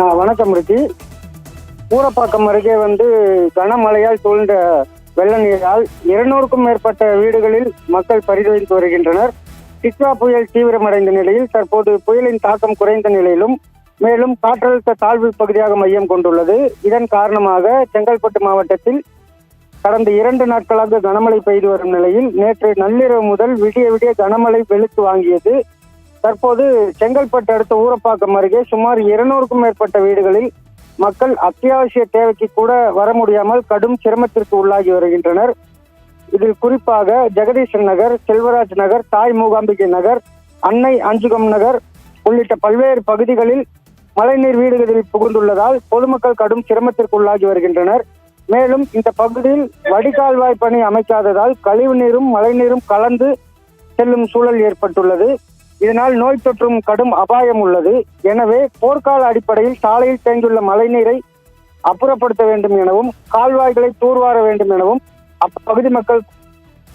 வணக்கம் ரிக்கி. ஊரப்பாக்கம் அருகே கனமழையால் சூழ்ந்த வெள்ள நீரால் 200க்கும் மேற்பட்ட வீடுகளில் மக்கள் பரிதவித்து வருகின்றனர். டிக்வா புயல் தீவிரமடைந்த நிலையில் தற்போது புயலின் தாக்கம் குறைந்த நிலையிலும் மேலும் காற்றழுத்த தாழ்வு பகுதியாக மையம் கொண்டுள்ளது. இதன் காரணமாக செங்கல்பட்டு மாவட்டத்தில் கடந்த 2 நாட்களாக கனமழை பெய்து வரும் நிலையில் நேற்று நள்ளிரவு முதல் விடிய விடிய கனமழை வெளுத்து வாங்கியது. தற்போது செங்கல்பட்டு அடுத்த ஊரப்பாக்கம் அருகே சுமார் 200க்கும் மேற்பட்ட வீடுகளில் மக்கள் அத்தியாவசிய தேவைக்கு கூட வர முடியாமல் கடும் சிரமத்திற்கு உள்ளாகி வருகின்றனர். இதில் குறிப்பாக ஜெகதீசன் நகர், செல்வராஜ் நகர், தாய் மூகாம்பிகை நகர், அன்னை அஞ்சுகம் நகர் உள்ளிட்ட பல்வேறு பகுதிகளில் மழைநீர் வீடுகளில் புகுந்துள்ளதால் பொதுமக்கள் கடும் சிரமத்திற்கு உள்ளாகி வருகின்றனர். மேலும் இந்த பகுதியில் வடிகால்வாய் பணி அமைக்காததால் கழிவு நீரும் மழைநீரும் கலந்து செல்லும் சூழல் ஏற்பட்டுள்ளது. இதனால் நோய் தொற்றும் கடும் அபாயம் உள்ளது. எனவே போர்க்கால அடிப்படையில் சாலையில் தேங்கியுள்ள மழைநீரை அப்புறப்படுத்த வேண்டும் எனவும் கால்வாய்களை தூர்வார வேண்டும் எனவும் அப்பகுதி மக்கள்